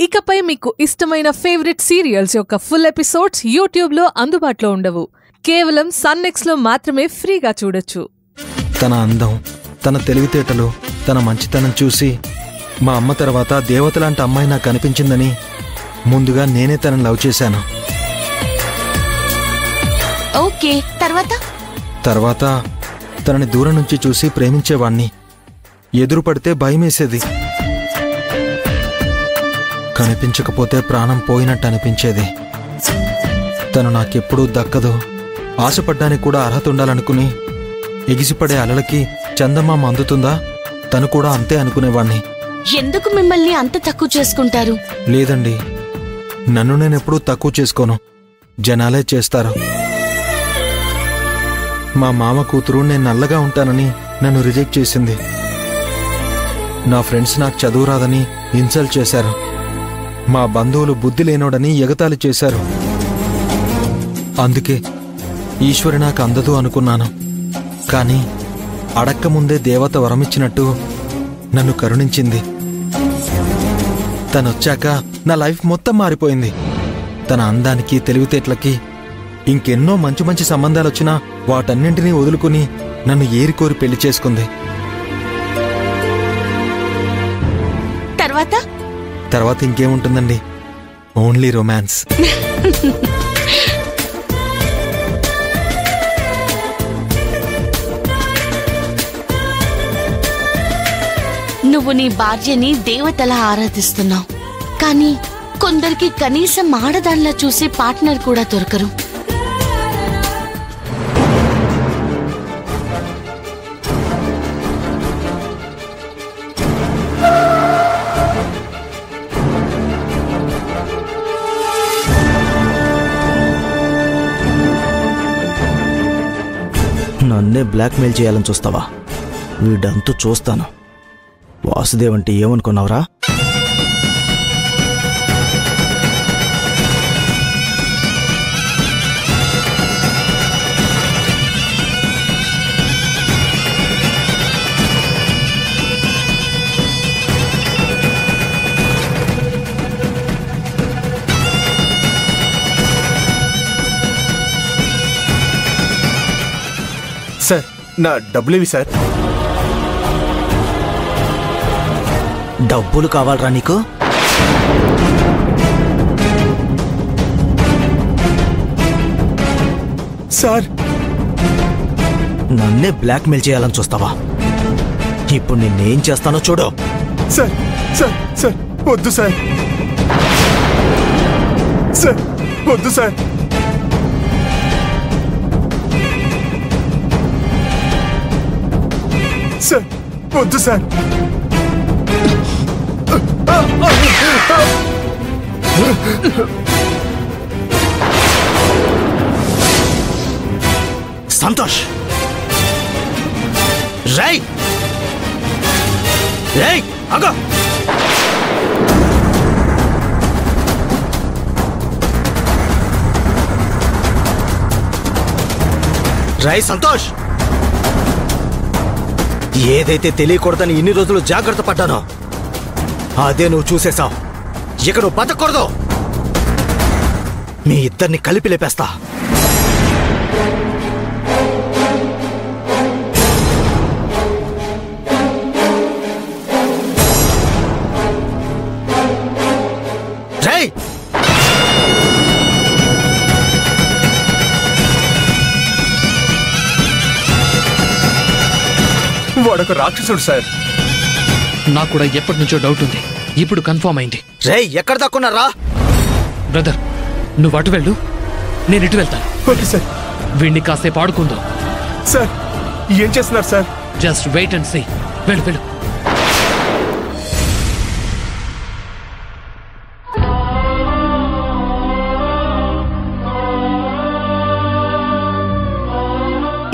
ఇకపై మీకు ఇష్టమైన ఫేవరెట్ సీరియల్స్ యొక్క ఫుల్ ఎపిసోడ్స్ యూట్యూబ్లో అందుబాటులో ఉండవు. కేవలం సన్నెక్స్లో మాత్రమే ఫ్రీగా చూడొచ్చు. తన అందం, తన తెలివితేటలు, తన మంచితనం చూసి మా అమ్మ తర్వాత దేవతలాంటి అమ్మాయి నాకు కనిపించిందని ముందుగా నేనే తనని లవ్ చేశాను. ఓకే, తర్వాత తనని దూరం నుంచి చూసి ప్రేమించేవాణ్ణి. ఎదురు పడితే భయమేసేది. కనిపించకపోతే ప్రాణం పోయినట్టు అనిపించేది. తను నాకెప్పుడూ దక్కదు, ఆశపడ్డానికి కూడా అర్హత ఉండాలనుకుని ఎగిసిపడే అలలకి చందమామ అందుతుందా, తను కూడా అంతే అనుకునేవాణ్ణి. ఎందుకు మిమ్మల్ని అంత తక్కువ చేసుకుంటారు? లేదండి, నన్ను నేనెప్పుడూ తక్కువ చేసుకోను, జనాలే చేస్తారు. మా మామ కూతురు నేను నల్లగా ఉంటానని నన్ను రిజెక్ట్ చేసింది. నా ఫ్రెండ్స్ నాకు చదువు రాదని ఇన్సల్ట్ చేశారు. మా బంధువులు బుద్ధి లేనోడని ఎగతాళి చేశారు. అందుకే ఈశ్వరి నాకు అందదు అనుకున్నాను. కానీ అడక్క ముందే దేవత వరమిచ్చినట్టు నన్ను కరుణించింది. తనొచ్చాక నా లైఫ్ మొత్తం మారిపోయింది. తన అందానికి, తెలివితేటలకి ఇంకెన్నో మంచి మంచి సంబంధాలొచ్చినా వాటన్నింటినీ వదులుకుని నన్ను ఏరికోరి పెళ్లి చేసుకుంది. తర్వాత ఇంకేముంటుందండి, ఓన్లీ రొమాన్స్. నువ్వు నీ భార్యని దేవతలా ఆరాధిస్తున్నావు, కానీ కొందరికి కనీసం ఆడదానిలా చూసే పార్ట్నర్ కూడా దొరకరు. నన్నే బ్లాక్మెయిల్ చేయాలని చూస్తావా? వీడంతా చూస్తాను. వాసుదేవ్ అంటే ఏమనుకున్నావురా? సార్, నా డబ్బులేవి సార్? డబ్బులు కావాలరా నీకు? సార్, నన్నే బ్లాక్మెయిల్ చేయాలని చూస్తావా? ఇప్పుడు నిన్నేం చేస్తానో చూడు. సార్ సార్ సార్ వద్దు సార్. సార్ వద్దు సార్. సార్ వద్దు సార్. సంతోష్, రై రై ఆగో. రై సంతోష్, ఏదైతే తెలియకూడదని ఇన్ని రోజులు జాగ్రత్త పడ్డానో అదే నువ్వు చూసేశావు. ఇక నువ్వు బతకూడదు. మీ ఇద్దరిని కలిపి లేపేస్తా. రేయ్, వాడొక రాక్షసుడు సార్. నాకు కూడా ఎప్పటి నుంచో డౌట్ ఉంది, ఇప్పుడు కన్ఫర్మ్ అయింది. రేయ్, ఎక్కడ దాక్కున్నారా? బ్రదర్, నువ్వు అటు వెళ్ళు, నేను ఇటు వెళ్తాను. Okay sir. వీడిని కాసేపు ఆడుకుందాం. సార్, ఏం చేస్తున్నారు sir? Just wait and see. వెళ్ళు వెళ్ళు.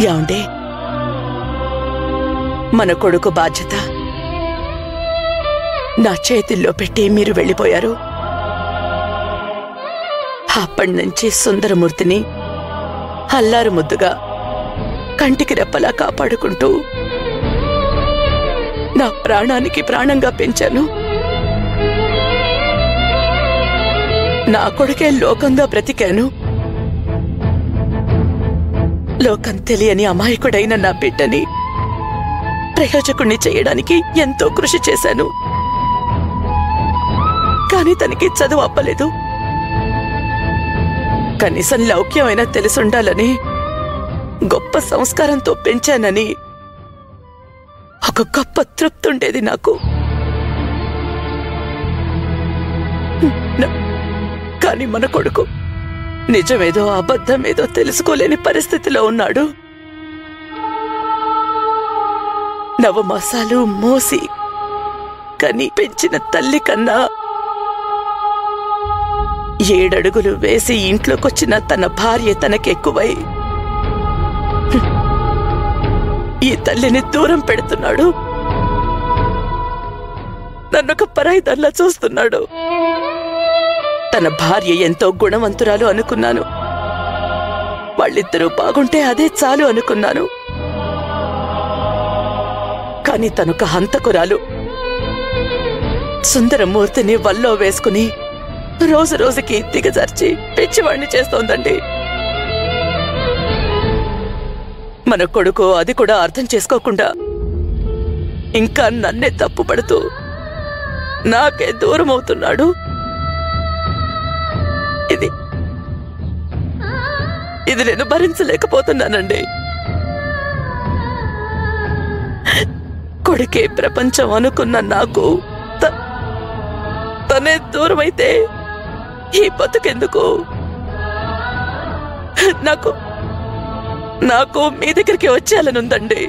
ఏమండి, మన కొడుకు బాధ్యత నా చేతుల్లో పెట్టి మీరు వెళ్ళిపోయారు. అప్పటి నుంచి సుందరమూర్తిని అల్లారు ముద్దుగా కంటికి రెప్పలా కాపాడుకుంటూ నా ప్రాణానికి ప్రాణంగా పెంచాను. నా కొడుకే లోకంగా బ్రతికాను. లోకం తెలియని అమాయకుడైన నా బిడ్డని ప్రయోజకుణ్ణి చేయడానికి ఎంతో కృషి చేశాను. కాని తనకి చదువు అప్పలేదు. కనీసం లౌక్యమైనా తెలుసుండాలని గొప్ప సంస్కారంతో పెంచానని ఒక గొప్ప తృప్తి ఉండేది నాకు. కాని మన కొడుకు నిజమేదో అబద్ధమేదో తెలుసుకోలేని పరిస్థితిలో ఉన్నాడు. నవమాసాలు మోసి కని పెంచిన తల్లి కన్నా 7 అడుగులు వేసి ఇంట్లోకొచ్చిన తన భార్య తనకెక్కువై ఈ తల్లిని దూరం పెడుతున్నాడు. నన్నొక పరాయిదాన్లా చూస్తున్నాడు. తన భార్య ఎంతో గుణవంతురాలు అనుకున్నాను. వాళ్ళిద్దరూ బాగుంటే అదే చాలు అనుకున్నాను. కాని తనొక హంతకురాలు. సుందరమూర్తిని వల్లో వేసుకుని రోజు రోజుకి దిగజార్చి పిచ్చివాణ్ణి చేస్తోందండి. మన కొడుకు అది కూడా అర్థం చేసుకోకుండా ఇంకా నన్నే తప్పుపడుతూ నాకే దూరం అవుతున్నాడు. ఇది నేను భరించలేకపోతున్నానండి. కొడుకే ప్రపంచం అనుకున్న నాకు తనే దూరమైతే ఈ బతుకెందుకు? నాకు మీ దగ్గరికి వచ్చేయాలనుందండి.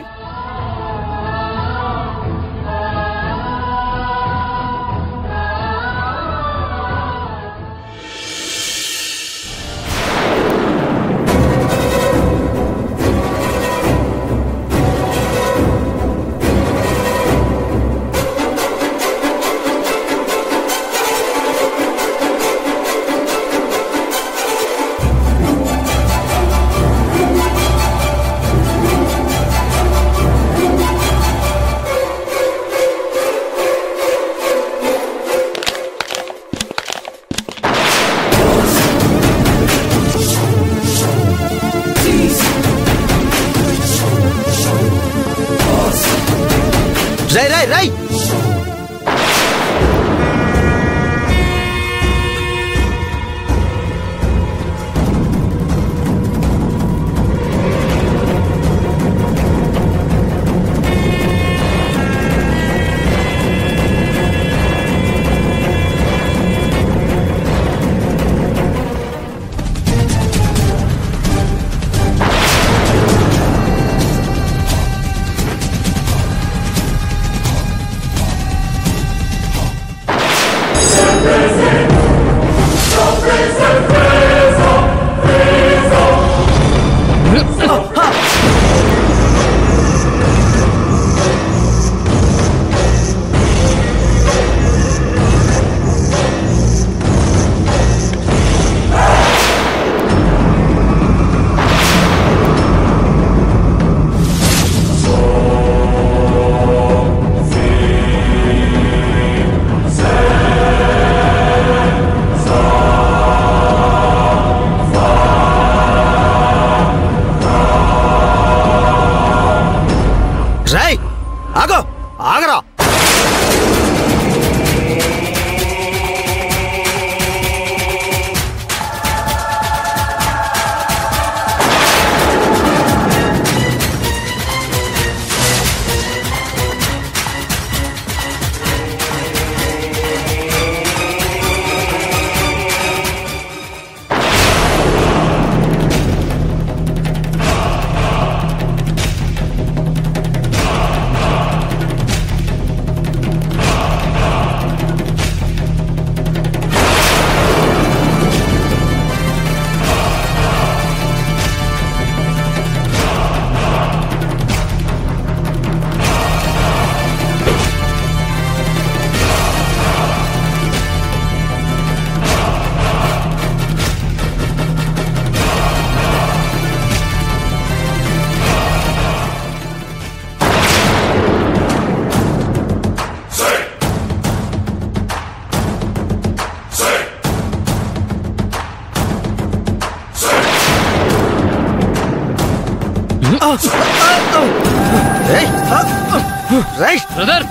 బ్రదర్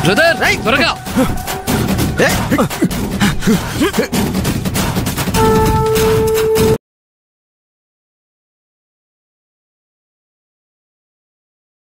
బ్రదర్ త్వరగా